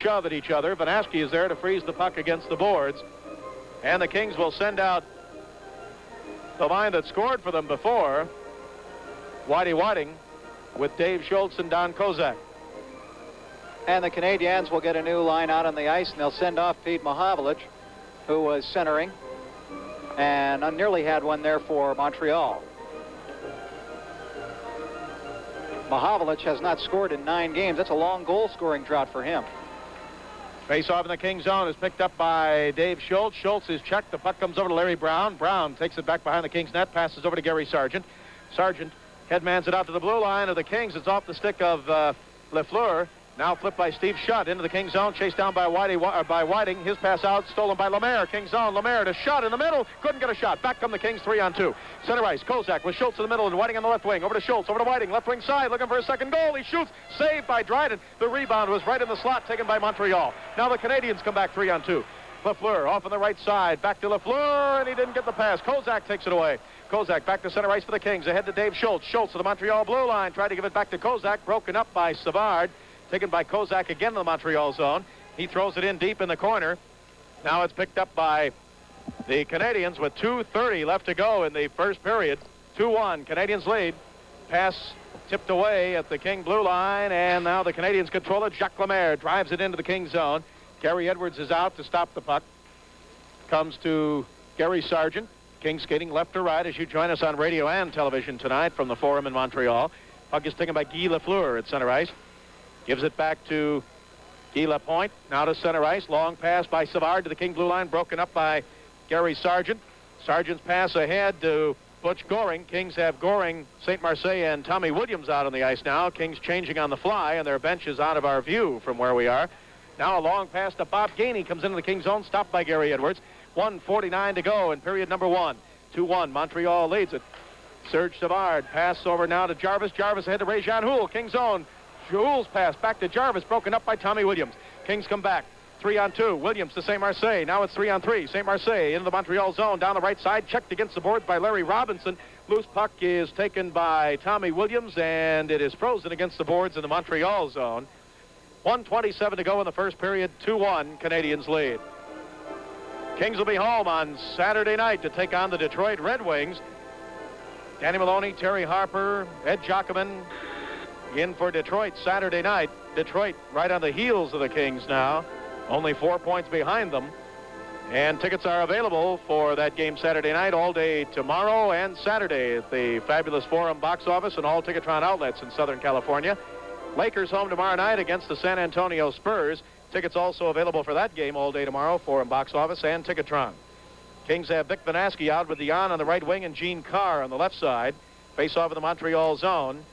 shove at each other. Vanaski is there to freeze the puck against the boards. And the Kings will send out the line that scored for them before, Whiting, with Dave Schultz and Don Kozak. And the Canadiens will get a new line out on the ice, and they'll send off Pete Mahavlich, who was centering, and nearly had one there for Montreal. Mahavlich has not scored in 9 games. That's a long goal-scoring drought for him. Face-off in the King zone is picked up by Dave Schultz. Schultz is checked. The puck comes over to Larry Brown. Brown takes it back behind the Kings net, passes over to Gary Sargent. Sargent headmans it out to the blue line of the Kings. It's off the stick of Lafleur. Now flipped by Steve Shutt into the King zone, chased down by Whiting. His pass out, stolen by Lemaire. King zone, Lemaire to Shutt in the middle. Couldn't get a shot. Back come the Kings 3-on-2. Center ice, Kozak with Schultz in the middle and Whiting on the left wing. Over to Schultz, over to Whiting, left wing side, looking for a second goal. He shoots, saved by Dryden. The rebound was right in the slot, taken by Montreal. Now the Canadiens come back 3-on-2. Lafleur off on the right side, back to Lafleur, and he didn't get the pass. Kozak takes it away. Kozak back to center ice for the Kings. Ahead to Dave Schultz. Schultz to the Montreal blue line. Tried to give it back to Kozak. Broken up by Savard. Taken by Kozak again to the Montreal zone. He throws it in deep in the corner. Now it's picked up by the Canadiens with 2:30 left to go in the first period. 2-1. Canadiens lead. Pass tipped away at the King blue line, and now the Canadiens control it. Jacques Lemaire drives it into the King zone. Gary Edwards is out to stop the puck. Comes to Gary Sargent. King skating left to right as you join us on radio and television tonight from the Forum in Montreal. Puck is taken by Guy Lafleur at center ice. Gives it back to Guy Lapointe. Now to center ice. Long pass by Savard to the King blue line. Broken up by Gary Sargent. Sargent's pass ahead to Butch Goring. Kings have Goring, St. Marseille, and Tommy Williams out on the ice now. Kings changing on the fly, and their bench is out of our view from where we are. Now a long pass to Bob Gainey. Comes into the King zone. Stopped by Gary Edwards. 1:49 to go in period number 1. 2-1. Montreal leads it. Serge Savard. Pass over now to Jarvis. Jarvis ahead to Ray-Jean Houle. King zone. Houle's pass back to Jarvis. Broken up by Tommy Williams. Kings come back. 3-on-2. Williams to St. Marseille. Now it's 3-on-3. St. Marseille into the Montreal zone. Down the right side. Checked against the boards by Larry Robinson. Loose puck is taken by Tommy Williams, and it is frozen against the boards in the Montreal zone. 1:27 to go in the first period. 2-1. Canadiens lead. Kings will be home on Saturday night to take on the Detroit Red Wings. Danny Maloney, Terry Harper, Ed Jockman in for Detroit Saturday night. Detroit right on the heels of the Kings now, only 4 points behind them. And tickets are available for that game Saturday night all day tomorrow and Saturday at the fabulous Forum box office and all Ticketron outlets in Southern California. Lakers home tomorrow night against the San Antonio Spurs. Tickets also available for that game all day tomorrow, Forum box office and Ticketron. Kings have Vic Vanaski out with Dion on the right wing and Gene Carr on the left side. Face off in the Montreal zone.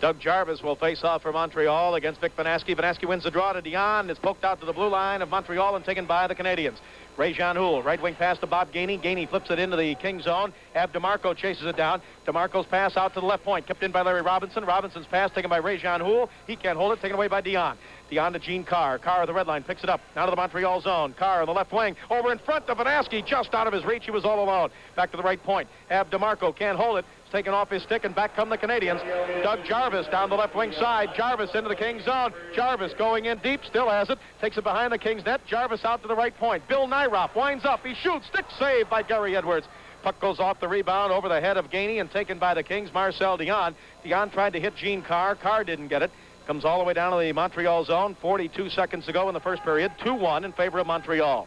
Doug Jarvis will face off for Montreal against Vic Vanaski. Vanaski wins the draw to Dion. It's poked out to the blue line of Montreal and taken by the Canadiens. Ray-Jean Houle, right wing pass to Bob Gainey. Gainey flips it into the King zone. Ab DeMarco chases it down. DeMarco's pass out to the left point. Kept in by Larry Robinson. Robinson's pass taken by Ray-Jean Houle. He can't hold it. Taken away by Dion. Dion to Gene Carr. Carr at the red line picks it up. Now to the Montreal zone. Carr on the left wing. Over in front of Vanaski. Just out of his reach. He was all alone. Back to the right point. Ab DeMarco can't hold it. It's taken off his stick, and back come the Canadiens. Doug Jarvis down the left wing side. Jarvis into the Kings zone. Jarvis going in deep. Still has it. Takes it behind the Kings net. Jarvis out to the right point. Bill Nyrop winds up. He shoots. Stick saved by Gary Edwards. Puck goes off the rebound over the head of Gainey and taken by the Kings. Marcel Dion. Dion tried to hit Gene Carr. Carr didn't get it. Comes all the way down to the Montreal zone. 42 seconds to go in the first period. 2-1 in favor of Montreal.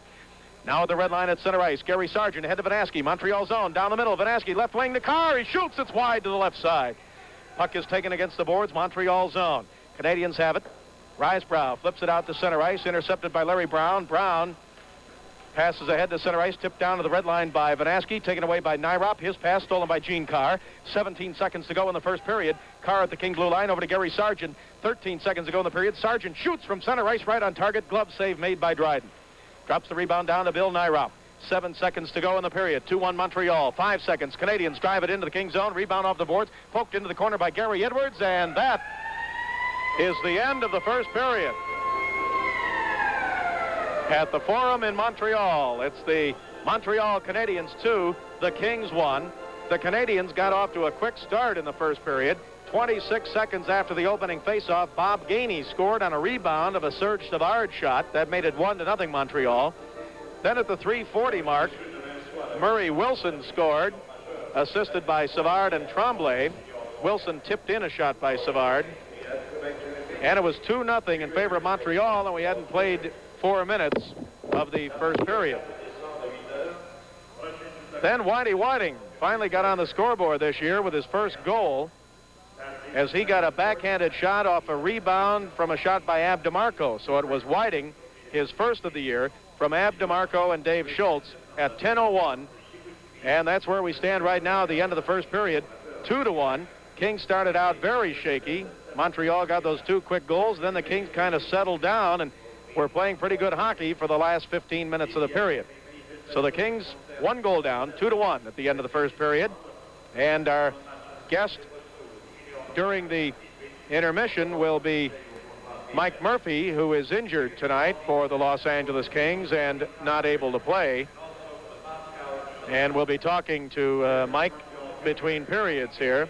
Now at the red line at center ice. Gary Sargent ahead to Vanaski. Montreal zone down the middle. Vanaski left wing to Carr. He shoots. It's wide to the left side. Puck is taken against the boards. Montreal zone. Canadiens have it. Risebrow flips it out to center ice. Intercepted by Larry Brown. Brown passes ahead to center ice, tipped down to the red line by Vanaski, taken away by Nyrop. His pass stolen by Gene Carr. 17 seconds to go in the first period. Carr at the King blue line over to Gary Sargent. 13 seconds to go in the period. Sargent shoots from center ice right on target. Glove save made by Dryden. Drops the rebound down to Bill Nyrop. 7 seconds to go in the period. 2-1 Montreal. 5 seconds. Canadiens drive it into the King zone. Rebound off the boards. Poked into the corner by Gary Edwards. And that is the end of the first period. At the Forum in Montreal, it's the Montreal Canadiens 2, the Kings 1. The Canadiens got off to a quick start in the first period. 26 seconds after the opening faceoff, Bob Gainey scored on a rebound of a Serge Savard shot. That made it 1-0 Montreal. Then at the 3:40 mark, Murray Wilson scored, assisted by Savard and Tremblay. Wilson tipped in a shot by Savard. And it was 2-0 in favor of Montreal, and we hadn't played 4 minutes of the first period. Then Whitey Whiting finally got on the scoreboard this year with his first goal, as he got a backhanded shot off a rebound from a shot by Ab DeMarco. So it was Whiting, his first of the year, from Ab DeMarco and Dave Schultz at 10:01. And that's where we stand right now at the end of the first period, 2-1. Kings started out very shaky. Montreal got those 2 quick goals. Then the Kings kind of settled down and were playing pretty good hockey for the last 15 minutes of the period. So the Kings 1 goal down, 2-1 at the end of the first period. And our guest during the intermission will be Mike Murphy, who is injured tonight for the Los Angeles Kings and not able to play. And we'll be talking to Mike between periods here.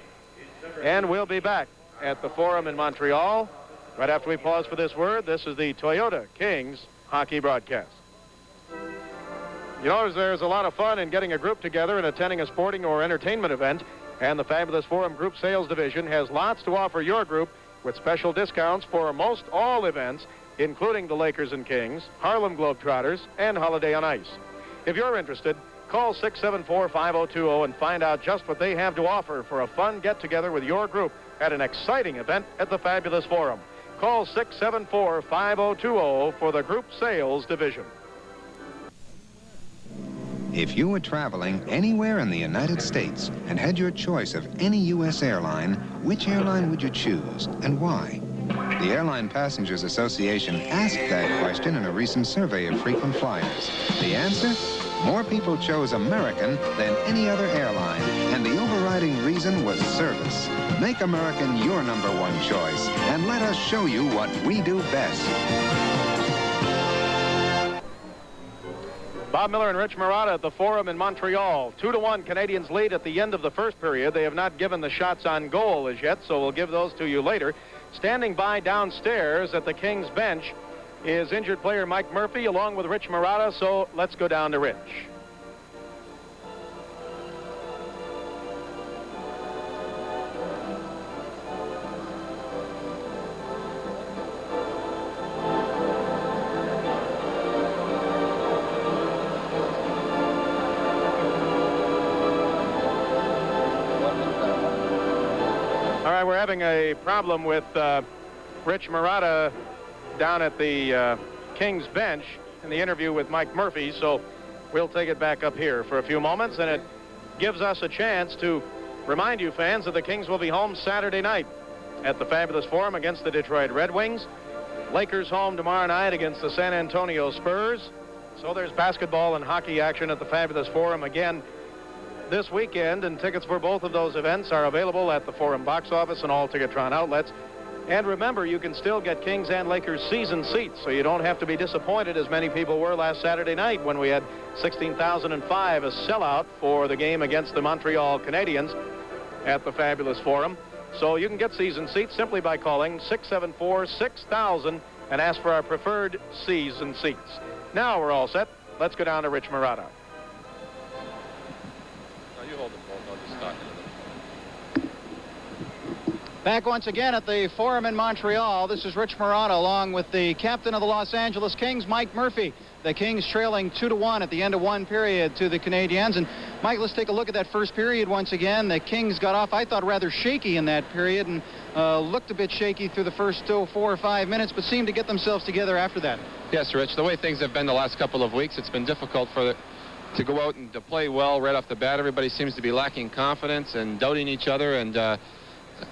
And we'll be back at the Forum in Montreal right after we pause for this word. This is the Toyota Kings hockey broadcast. You know, there's a lot of fun in getting a group together and attending a sporting or entertainment event, and the Fabulous Forum Group Sales Division has lots to offer your group with special discounts for most all events, including the Lakers and Kings, Harlem Globetrotters, and Holiday on Ice. If you're interested, call 674-5020 and find out just what they have to offer for a fun get-together with your group at an exciting event at the Fabulous Forum. Call 674-5020 for the Group Sales Division. If you were traveling anywhere in the United States and had your choice of any U.S. airline, which airline would you choose and why? The Airline Passengers Association asked that question in a recent survey of frequent flyers. The answer? More people chose American than any other airline, and the overriding reason was service. Make American your #1 choice, and let us show you what we do best. Bob Miller and Rich Marotta at the Forum in Montreal. 2-1 Canadiens lead at the end of the first period. They have not given the shots on goal as yet, so we'll give those to you later. Standing by downstairs at the Kings bench is injured player Mike Murphy along with Rich Marotta, so let's go down to Rich. All right, we're having a problem with Rich Marotta down at the Kings bench in the interview with Mike Murphy, so we'll take it back up here for a few moments, and it gives us a chance to remind you fans that the Kings will be home Saturday night at the Fabulous Forum against the Detroit Red Wings. Lakers home tomorrow night against the San Antonio Spurs. So there's basketball and hockey action at the Fabulous Forum again this weekend, and tickets for both of those events are available at the Forum box office and all Ticketron outlets. And remember, you can still get Kings and Lakers season seats, so you don't have to be disappointed as many people were last Saturday night when we had 16,005, a sellout for the game against the Montreal Canadiens at the Fabulous Forum. So you can get season seats simply by calling 674-6000 and ask for our preferred season seats. Now we're all set. Let's go down to Rich Marotta. You hold the ball. I'll just talk. Back once again at the Forum in Montreal. This is Rich Marotta along with the captain of the Los Angeles Kings, Mike Murphy. The Kings trailing 2-1 at the end of one period to the Canadiens. And Mike, let's take a look at that first period once again. The Kings got off, I thought, rather shaky in that period and looked a bit shaky through the first 4 or 5 minutes, but seemed to get themselves together after that. Yes, Rich. The way things have been the last couple of weeks, it's been difficult to go out and to play well right off the bat. Everybody seems to be lacking confidence and doubting each other. And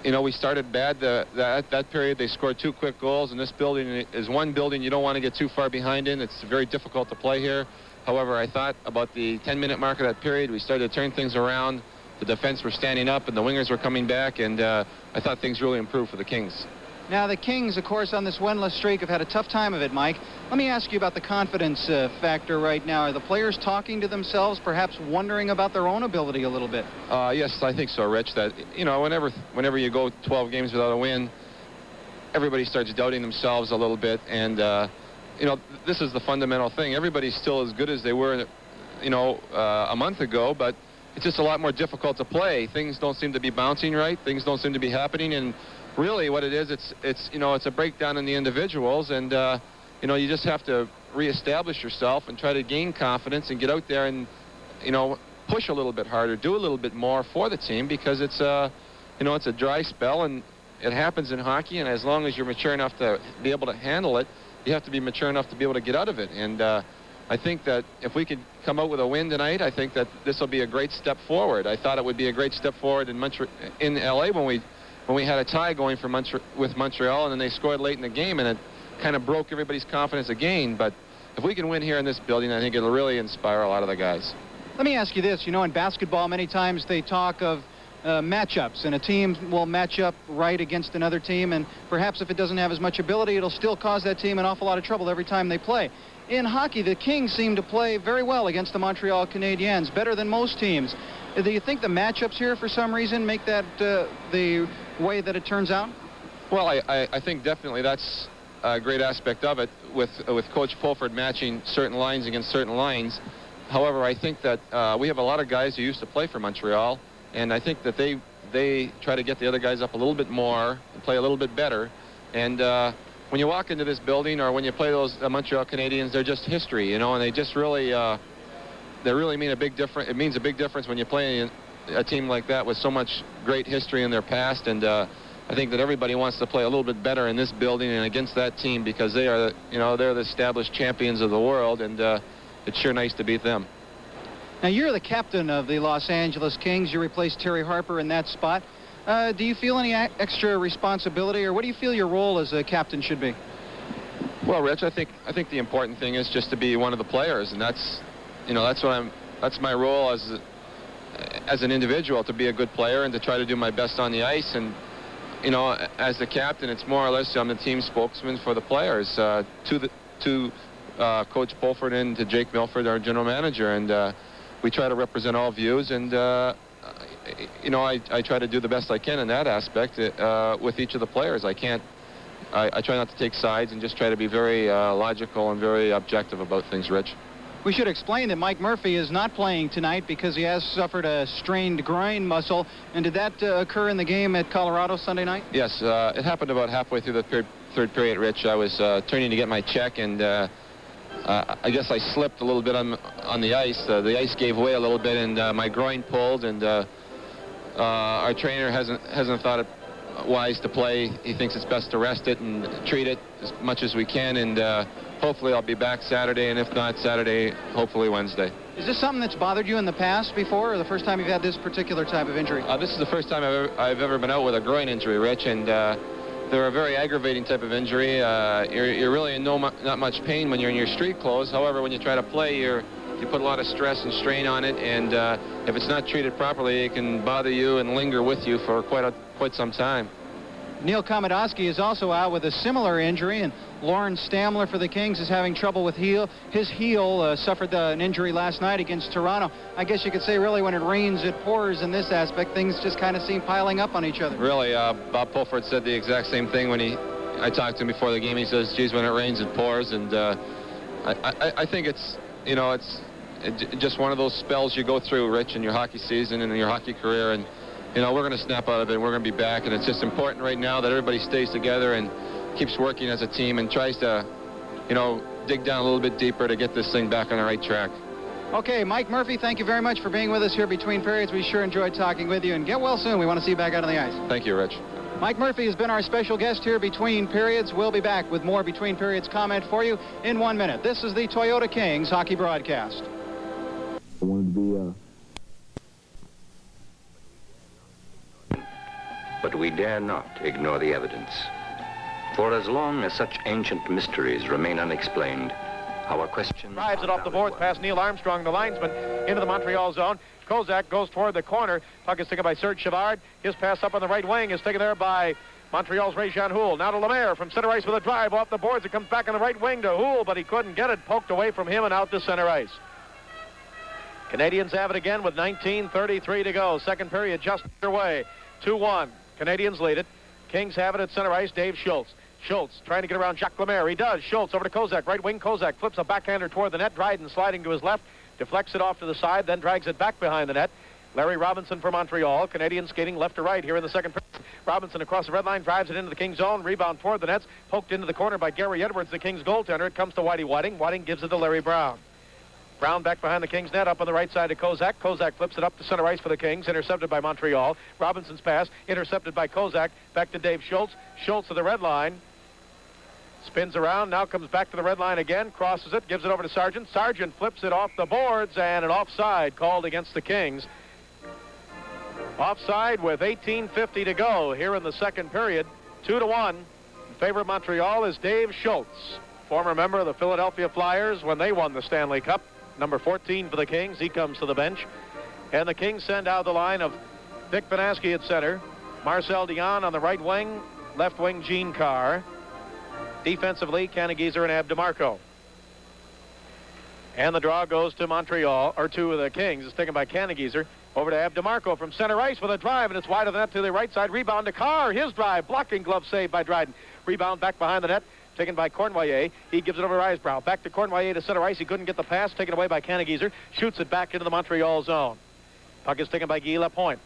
you know, we started bad. That period, they scored 2 quick goals, and this building is one building you don't want to get too far behind in. It's very difficult to play here. However, I thought about the 10-minute mark of that period, we started to turn things around. The defense were standing up, and the wingers were coming back, and I thought things really improved for the Kings. Now, the Kings, of course, on this winless streak have had a tough time of it, Mike. Let me ask you about the confidence factor right now. Are the players talking to themselves, perhaps wondering about their own ability a little bit? Yes, I think so, Rich. That, you know, whenever you go 12 games without a win, everybody starts doubting themselves a little bit. And, you know, this is the fundamental thing. Everybody's still as good as they were, you know, a month ago, but it's just a lot more difficult to play. Things don't seem to be bouncing right. Things don't seem to be happening. And really what it is, it's you know, it's a breakdown in the individuals, and you know, you just have to reestablish yourself and try to gain confidence and get out there and, you know, push a little bit harder, do a little bit more for the team, because it's you know, it's a dry spell, and it happens in hockey, and as long as you're mature enough to be able to handle it, you have to be mature enough to be able to get out of it. And I think that if we could come out with a win tonight, I think that this will be a great step forward. I thought it would be a great step forward in LA when we had a tie going for with Montreal, and then they scored late in the game, and it kind of broke everybody's confidence again. But if we can win here in this building, I think it'll really inspire a lot of the guys. Let me ask you this. You know, in basketball, many times they talk of matchups, and a team will match up right against another team, and perhaps if it doesn't have as much ability, it'll still cause that team an awful lot of trouble every time they play. In hockey, the Kings seem to play very well against the Montreal Canadiens, better than most teams. Do you think the matchups here, for some reason, make that the way that it turns out? Well, I think definitely that's a great aspect of it, with Coach Pulford matching certain lines against certain lines. However, I think that we have a lot of guys who used to play for Montreal, and I think that they try to get the other guys up a little bit more and play a little bit better. And when you walk into this building, or when you play those Montreal Canadiens, they're just history, you know, and they just really they really mean a big difference. It means a big difference when you play a team like that with so much great history in their past. And I think that everybody wants to play a little bit better in this building and against that team, because they are, you know, they're the established champions of the world, and it's sure nice to beat them. Now, you're the captain of the Los Angeles Kings. You replaced Terry Harper in that spot. Do you feel any extra responsibility, or what do you feel your role as a captain should be? Well, Rich, I think the important thing is just to be one of the players, and that's, you know, that's my role as an individual, to be a good player and to try to do my best on the ice. And, you know, as the captain, it's more or less I'm the team spokesman for the players, to Coach Pulford and to Jake Milford, our general manager, and we try to represent all views, and you know, I try to do the best I can in that aspect with each of the players. I try not to take sides and just try to be very logical and very objective about things, Rich. We should explain that Mike Murphy is not playing tonight because he has suffered a strained groin muscle. And did that occur in the game at Colorado Sunday night? Yes, it happened about halfway through the third period, Rich. I was turning to get my check, and I guess I slipped a little bit on the ice. The ice gave way a little bit, and my groin pulled, and our trainer hasn't thought it wise to play. He thinks it's best to rest it and treat it as much as we can, and hopefully I'll be back Saturday, and if not Saturday, hopefully Wednesday. Is this something that's bothered you in the past before, or the first time you've had this particular type of injury? This is the first time I've ever been out with a groin injury, Rich, and they're a very aggravating type of injury. You're really in not much pain when you're in your street clothes. However, when you try to play, you put a lot of stress and strain on it, and if it's not treated properly, it can bother you and linger with you for quite some time. Neil Komodowski is also out with a similar injury, and Lawrence Stamler for the Kings is having trouble with his heel. Suffered an injury last night against Toronto. I guess you could say, really, when it rains, it pours in this aspect. Things just kind of seem piling up on each other. Really, Bob Pulford said the exact same thing when I talked to him before the game. He says, geez, when it rains, it pours. And I think it's, you know, it's just one of those spells you go through, Rich, in your hockey season and in your hockey career. And, you know, we're going to snap out of it, and we're going to be back. And it's just important right now that everybody stays together and keeps working as a team and tries to, you know, dig down a little bit deeper to get this thing back on the right track. Okay, Mike Murphy, thank you very much for being with us here between periods. We sure enjoyed talking with you, and get well soon. We want to see you back out on the ice. Thank you, Rich. Mike Murphy has been our special guest here between periods. We'll be back with more between periods comment for you in 1 minute. This is the Toyota Kings hockey broadcast. I wanted to be But we dare not ignore the evidence. For as long as such ancient mysteries remain unexplained, our questions... Drives it off the boards past Neil Armstrong, the linesman, into the Montreal zone. Kozak goes toward the corner. Puck is taken by Serge Chavard. His pass up on the right wing is taken there by Montreal's Ray-Jean Houle. Now to Lemaire from center ice with a drive off the boards. It comes back on the right wing to Houle, but he couldn't get it. Poked away from him and out to center ice. Canadiens have it again with 19:33 to go. Second period just underway. 2-1. Canadiens lead it. Kings have it at center ice. Dave Schultz. Schultz trying to get around Jacques Lemaire. He does. Schultz over to Kozak. Right wing. Kozak flips a backhander toward the net. Dryden sliding to his left. Deflects it off to the side, then drags it back behind the net. Larry Robinson for Montreal. Canadiens skating left to right here in the second period. Robinson across the red line, drives it into the Kings zone. Rebound toward the nets. Poked into the corner by Gary Edwards, the Kings goaltender. It comes to Whitey Whiting. Whiting gives it to Larry Brown. Brown back behind the Kings net, up on the right side to Kozak. Kozak flips it up to center ice for the Kings. Intercepted by Montreal. Robinson's pass intercepted by Kozak. Back to Dave Schultz. Schultz to the red line. Spins around, now comes back to the red line again, crosses it, gives it over to Sargent. Sargent flips it off the boards, and an offside called against the Kings. Offside with 18:50 to go here in the second period. 2-1. In favor of Montreal is Dave Schultz, former member of the Philadelphia Flyers when they won the Stanley Cup. Number 14 for the Kings. He comes to the bench. And the Kings send out the line of Dick Vanaski at center. Marcel Dion on the right wing. Left wing, Gene Carr. Defensively, Canagieser and Ab DeMarco. And the draw goes to Montreal, or to the Kings. It's taken by Canagieser. Over to Ab DeMarco from center ice with a drive, and it's wide of the net to the right side. Rebound to Carr. His drive. Blocking glove save by Dryden. Rebound back behind the net. Taken by Cournoyer. He gives it over to Risebrough. Back to Cournoyer to center ice. He couldn't get the pass. Taken away by Canagieser. Shoots it back into the Montreal zone. Puck is taken by Guy Lapointe.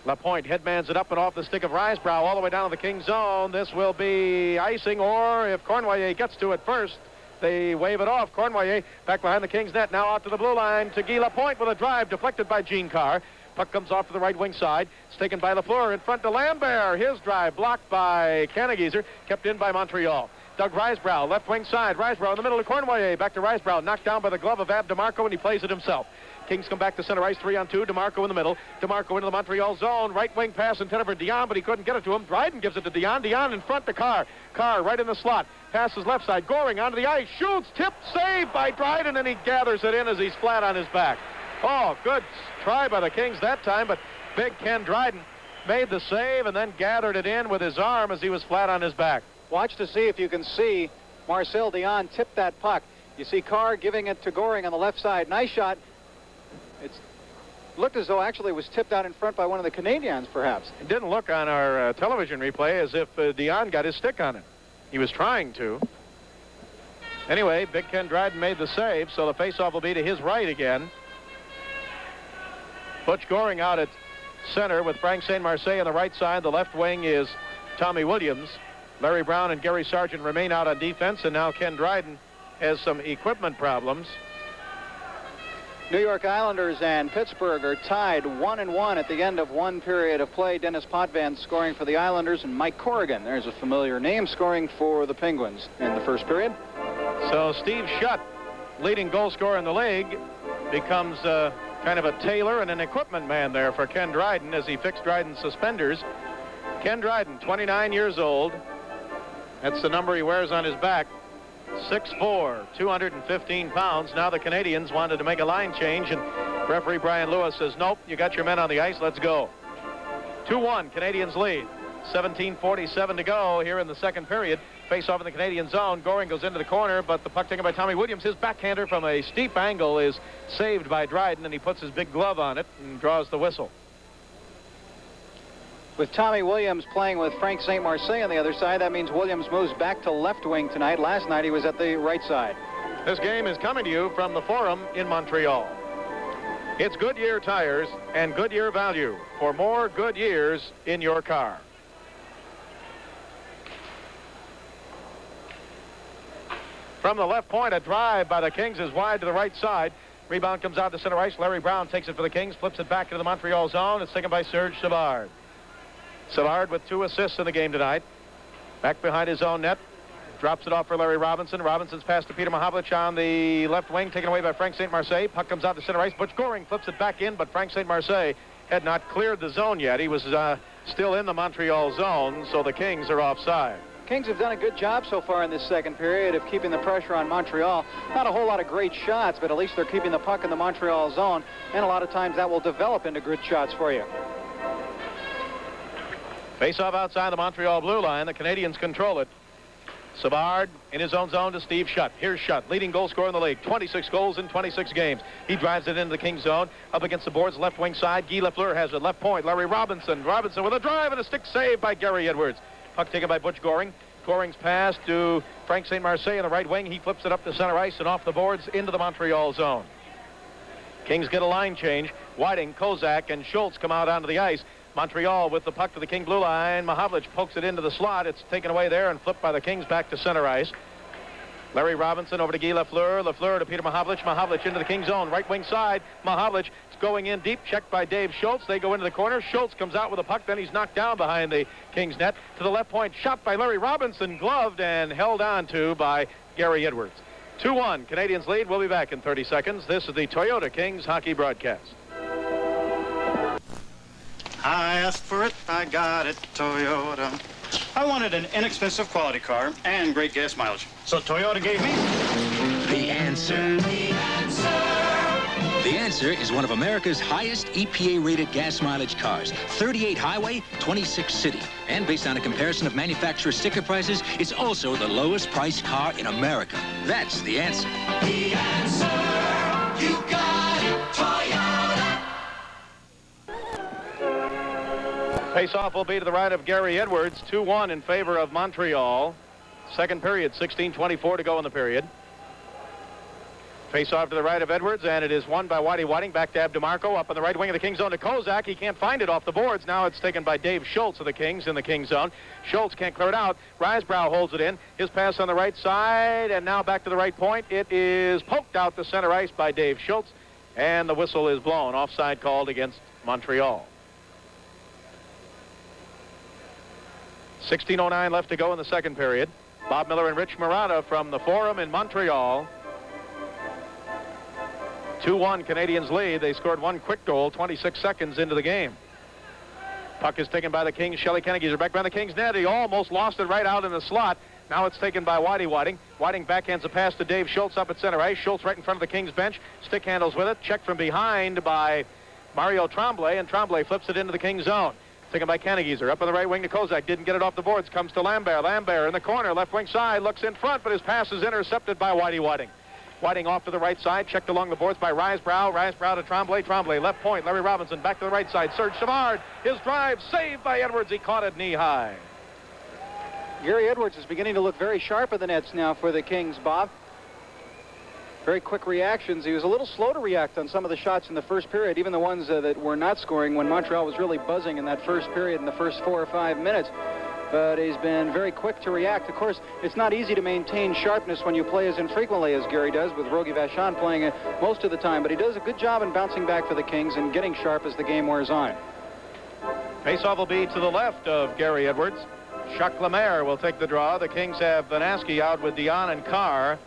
Lapointe headmans it up and off the stick of Risebrough all the way down to the Kings zone. This will be icing, or if Cournoyer gets to it first, they wave it off. Cournoyer back behind the Kings net, now out to the blue line to Guy Lapointe with a drive deflected by Gene Carr. Puck comes off to the right wing side. It's taken by Lafleur in front to Lambert. His drive blocked by Canagieser, kept in by Montreal. Doug Risebrough, left wing side. Risebrough in the middle of Cournoyer. Back to Risebrough, knocked down by the glove of Ab DeMarco, and he plays it himself. Kings come back to center ice, 3-on-2. DeMarco in the middle. DeMarco into the Montreal zone. Right wing pass intended for Dion, but he couldn't get it to him. Dryden gives it to Dion. Dion in front to Carr. Carr right in the slot. Passes left side. Goring onto the ice. Shoots. Tipped. Saved by Dryden, and he gathers it in as he's flat on his back. Oh, good try by the Kings that time, but big Ken Dryden made the save and then gathered it in with his arm as he was flat on his back. Watch to see if you can see Marcel Dion tip that puck. You see Carr giving it to Goring on the left side. Nice shot. It looked as though actually it was tipped out in front by one of the Canadiens, perhaps. It didn't look on our television replay as if Dion got his stick on it. He was trying to. Anyway, Big Ken Dryden made the save, so the faceoff will be to his right again. Butch Goring out at center with Frank St. Marseille on the right side. The left wing is Tommy Williams. Larry Brown and Gary Sargent remain out on defense, and now Ken Dryden has some equipment problems. New York Islanders and Pittsburgh are tied 1-1 at the end of one period of play. Dennis Potvin scoring for the Islanders, and Mike Corrigan, there's a familiar name, scoring for the Penguins in the first period. So Steve Shutt, leading goal scorer in the league, becomes kind of a tailor and an equipment man there for Ken Dryden as he fixed Dryden's suspenders. Ken Dryden, 29 years old. That's the number he wears on his back. 6'4", 215 pounds. Now the Canadiens wanted to make a line change, and referee Brian Lewis says, nope, you got your men on the ice, let's go. 2-1, Canadiens lead. 17:47 to go here in the second period. Face off in the Canadian zone. Goring goes into the corner, but the puck taken by Tommy Williams. His backhander from a steep angle is saved by Dryden, and he puts his big glove on it and draws the whistle. With Tommy Williams playing with Frank St. Marseille on the other side, that means Williams moves back to left wing tonight. Last night he was at the right side. This game is coming to you from the Forum in Montreal. It's Goodyear tires and Goodyear value for more good years in your car. From the left point, a drive by the Kings is wide to the right side. Rebound comes out to center ice. Larry Brown takes it for the Kings, flips it back into the Montreal zone. It's taken by Serge Savard. Savard with 2 assists in the game tonight. Back behind his own net. Drops it off for Larry Robinson. Robinson's pass to Peter Mahovlich on the left wing, taken away by Frank St. Marseille. Puck comes out to center ice. Butch Goring flips it back in, but Frank St. Marseille had not cleared the zone yet. He was still in the Montreal zone, so the Kings are offside. Kings have done a good job so far in this second period of keeping the pressure on Montreal. Not a whole lot of great shots, but at least they're keeping the puck in the Montreal zone, and a lot of times that will develop into good shots for you. Face-off outside the Montreal blue line. The Canadiens control it. Savard in his own zone to Steve Shutt. Here's Shutt, leading goal scorer in the league. 26 goals in 26 games. He drives it into the Kings zone. Up against the boards, left wing side. Guy Lafleur has it. Left point, Larry Robinson. Robinson with a drive and a stick save by Gary Edwards. Puck taken by Butch Goring. Goring's pass to Frank St. Marseille in the right wing. He flips it up to center ice and off the boards into the Montreal zone. Kings get a line change. Whiting, Kozak, and Schultz come out onto the ice. Montreal with the puck to the King blue line. Mahavlich pokes it into the slot. It's taken away there and flipped by the Kings back to center ice. Larry Robinson over to Guy Lafleur. Lafleur to Peter Mahavlich. Mahavlich into the King zone. Right wing side. Mahavlich is going in deep. Checked by Dave Schultz. They go into the corner. Schultz comes out with a puck. Then he's knocked down behind the Kings net. To the left point. Shot by Larry Robinson. Gloved and held on to by Gary Edwards. 2-1. Canadiens lead. We'll be back in 30 seconds. This is the Toyota Kings hockey broadcast. I asked for it, I got it, Toyota. I wanted an inexpensive quality car and great gas mileage. So Toyota gave me The Answer. The Answer is one of America's highest EPA-rated gas mileage cars. 38 highway, 26 city. And based on a comparison of manufacturer sticker prices, it's also the lowest priced car in America. That's The Answer. The Answer. You got it, Toyota. Face-off will be to the right of Gary Edwards. 2-1 in favor of Montreal. Second period, 16:24 to go in the period. Face-off to the right of Edwards, and it is won by Whitey Whiting. Back to Ab DeMarco, up on the right wing of the Kings zone to Kozak. He can't find it off the boards. Now it's taken by Dave Schultz of the Kings in the Kings zone. Schultz can't clear it out. Risebrow holds it in. His pass on the right side, and now back to the right point. It is poked out to center ice by Dave Schultz, and the whistle is blown. Offside called against Montreal. 16:09 left to go in the second period. Bob Miller and Rich Murata from the Forum in Montreal. 2-1 Canadiens lead. They scored one quick goal 26 seconds into the game. Puck is taken by the Kings. Shelley Kennegeezer back behind the Kings net. He almost lost it right out in the slot. Now it's taken by Whitey Whiting. Whiting backhands a pass to Dave Schultz up at center ice. Schultz right in front of the Kings bench. Stick handles with it. Checked from behind by Mario Tremblay, and Tremblay flips it into the Kings zone. Taken by Kennegeezer. Up on the right wing to Kozak. Didn't get it off the boards. Comes to Lambert. Lambert in the corner. Left wing side. Looks in front, but his pass is intercepted by Whitey Whiting. Whiting off to the right side. Checked along the boards by Risebrow. Risebrow to Tremblay. Tremblay left point. Larry Robinson back to the right side. Serge Savard. His drive saved by Edwards. He caught it knee high. Gary Edwards is beginning to look very sharp at the nets now for the Kings, Bob. Very quick reactions. He was a little slow to react on some of the shots in the first period, even the ones that were not scoring when Montreal was really buzzing in that first period in the first 4 or 5 minutes. But he's been very quick to react. Of course, it's not easy to maintain sharpness when you play as infrequently as Gary does, with Rogie Vachon playing it most of the time. But he does a good job in bouncing back for the Kings and getting sharp as the game wears on. Faceoff will be to the left of Gary Edwards. Jacques Lemaire will take the draw. The Kings have Vanaski out with Dion and Carr.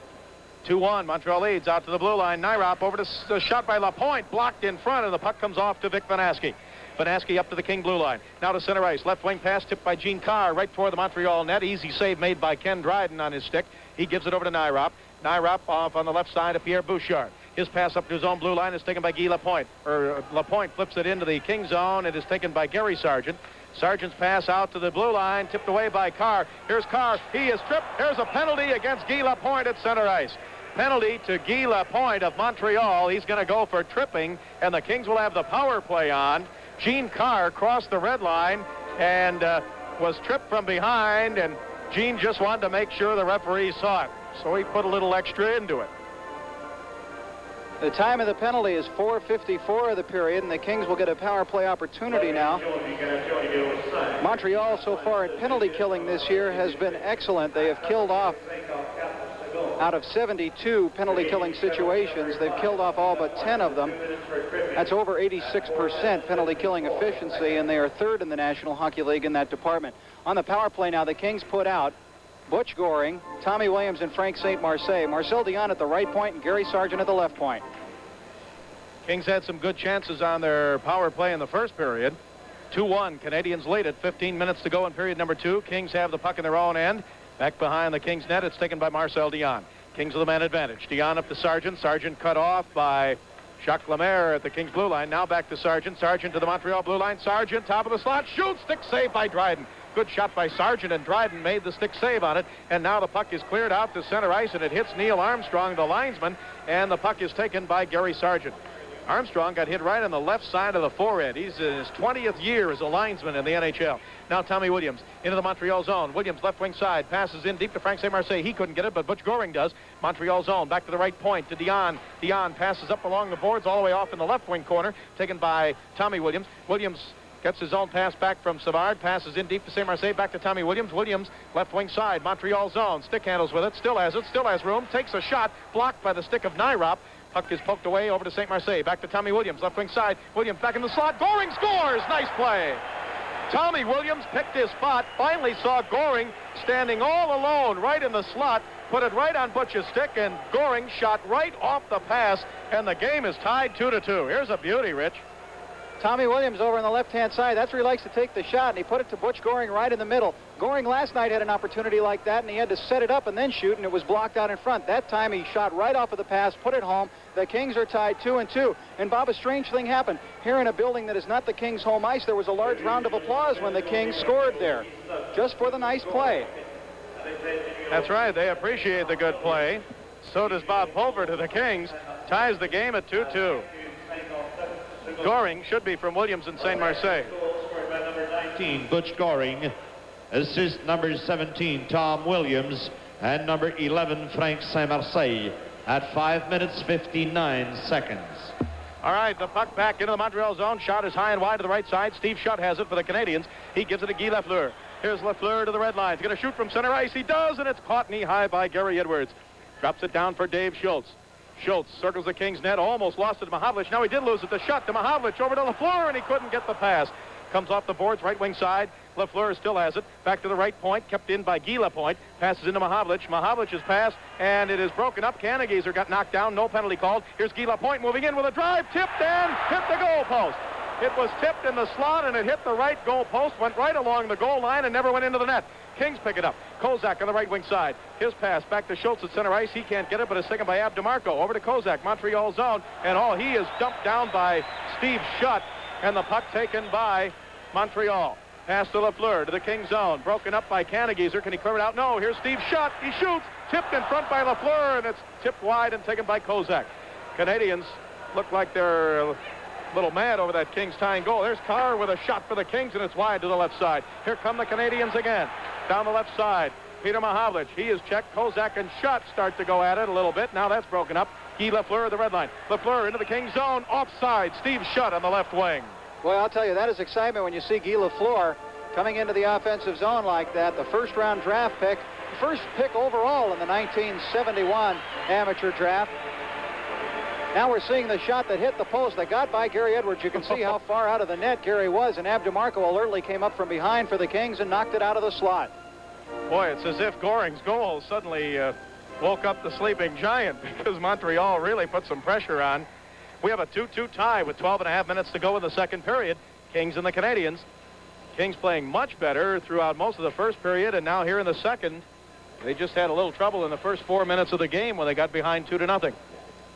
2-1. Montreal leads out to the blue line. Nyrop over to the shot by Lapointe. Blocked in front, and the puck comes off to Vic Vanaski. Vanaski up to the King blue line. Now to center ice. Left wing pass tipped by Gene Carr right toward the Montreal net. Easy save made by Ken Dryden on his stick. He gives it over to Nyrop. Nyrop off on the left side of Pierre Bouchard. His pass up to his own blue line is taken by Guy Lapointe. Lapointe flips it into the King zone. It is taken by Gary Sargent. Sargent's pass out to the blue line, tipped away by Carr. Here's Carr. He is tripped. Here's a penalty against Guy Lapointe at center ice. Penalty to Guy Lapointe of Montreal. He's going to go for tripping, and the Kings will have the power play on. Gene Carr crossed the red line and was tripped from behind, and Gene just wanted to make sure the referee saw it, so he put a little extra into it. The time of the penalty is 4:54 of the period, and the Kings will get a power play opportunity now. Montreal so far at penalty killing this year has been excellent. They have killed off, out of 72 penalty killing situations, they've killed off all but 10 of them. That's over 86% penalty killing efficiency, and they are third in the National Hockey League in that department. On the power play now, the Kings put out Butch Goring, Tommy Williams, and Frank St. Marseille. Marcel Dion at the right point and Gary Sargent at the left point. Kings had some good chances on their power play in the first period. 2-1. Canadiens lead at 15 minutes to go in period number 2. Kings have the puck in their own end. Back behind the Kings net, it's taken by Marcel Dion. Kings with the man advantage. Dion up to Sargent. Sargent cut off by Jacques Lemaire at the Kings blue line. Now back to Sargent. Sargent to the Montreal blue line. Sargent, top of the slot, shoots. Stick save by Dryden. Good shot by Sargent, and Dryden made the stick save on it. And now the puck is cleared out to center ice, and it hits Neil Armstrong, the linesman, and the puck is taken by Gary Sargent. Armstrong got hit right on the left side of the forehead. He's in his 20th year as a linesman in the NHL. Now Tommy Williams into the Montreal zone. Williams left wing side, passes in deep to Frank Saint-Marseille. He couldn't get it, but Butch Goring does. Montreal zone, back to the right point to Dion. Dion passes up along the boards all the way off in the left wing corner, taken by Tommy Williams. Williams gets his own pass back from Savard, passes in deep to Saint-Marseille, back to Tommy Williams. Williams, left wing side, Montreal zone, stick handles with it, still has room, takes a shot, blocked by the stick of Nyrop. Puck is poked away over to Saint-Marseille, back to Tommy Williams, left wing side. Williams back in the slot, Goring scores! Nice play! Tommy Williams picked his spot, finally saw Goring standing all alone right in the slot, put it right on Butch's stick, and Goring shot right off the pass, and the game is tied 2-2. Here's a beauty, Rich. Tommy Williams over on the left-hand side. That's where he likes to take the shot, and he put it to Butch Goring right in the middle. Goring last night had an opportunity like that, and he had to set it up and then shoot, and it was blocked out in front. That time he shot right off of the pass, put it home. The Kings are tied 2-2. And Bob, a strange thing happened. Here in a building that is not the Kings' home ice, there was a large round of applause when the Kings scored there, just for the nice play. That's right. They appreciate the good play. So does Bob Pulver to the Kings. Ties the game at 2-2. Goring should be from Williams and Saint-Marseille. 19, Butch Goring. Assist number 17, Tom Williams. And number 11, Frank Saint-Marseille. At 5 minutes, 59 seconds. All right, the puck back into the Montreal zone. Shot is high and wide to the right side. Steve Shutt has it for the Canadiens. He gives it to Guy Lafleur. Here's Lafleur to the red line. He's going to shoot from center ice. He does, and it's caught knee-high by Gary Edwards. Drops it down for Dave Schultz. Schultz circles the Kings net, almost lost it to Mahavlich. Now he did lose it to Shutt, to Mahavlich, over to Lafleur, and he couldn't get the pass. Comes off the boards, right wing side. Lafleur still has it. Back to the right point, kept in by Guy Lapointe. Passes into Mahavlich. Mahavlich's pass, and it is broken up. Canadiens got knocked down, no penalty called. Here's Guy Lapointe moving in with a drive, tipped and hit the goal post. It was tipped in the slot, and it hit the right goal post, went right along the goal line, and never went into the net. Kings pick it up. Kozak on the right wing side. His pass back to Schultz at center ice. He can't get it, but it's taken by Ab DeMarco. Over to Kozak, Montreal zone. And he is dumped down by Steve Shutt. And the puck taken by Montreal. Pass to Lafleur to the Kings zone. Broken up by Canagieser. Can he clear it out? No. Here's Steve Shutt. He shoots. Tipped in front by Lafleur, and it's tipped wide and taken by Kozak. Canadiens look like they're a little mad over that Kings tying goal. There's Carr with a shot for the Kings, and it's wide to the left side. Here come the Canadiens again. Down the left side, Peter Mahavlich. He is checked. Kozak and Shutt start to go at it a little bit. Now that's broken up. Guy Lafleur at the red line. Lafleur into the Kings zone. Offside. Steve Shutt on the left wing. Boy, I'll tell you, that is excitement when you see Guy Lafleur coming into the offensive zone like that. The first-round draft pick. First pick overall in the 1971 amateur draft. Now we're seeing the shot that hit the post that got by Gary Edwards. You can see how far out of the net Gary was, and Ab DeMarco alertly came up from behind for the Kings and knocked it out of the slot. Boy, it's as if Goring's goal suddenly woke up the sleeping giant, because Montreal really put some pressure on. We have a 2-2 tie with 12.5 minutes to go in the second period. Kings and the Canadiens. Kings playing much better throughout most of the first period, and now here in the second, they just had a little trouble in the first 4 minutes of the game when they got behind 2-0.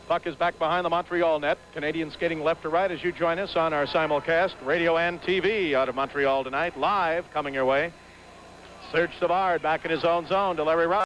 Puck is back behind the Montreal net. Canadians skating left to right as you join us on our simulcast, radio and TV out of Montreal tonight. Live coming your way. Serge Savard back in his own zone to Larry Ross.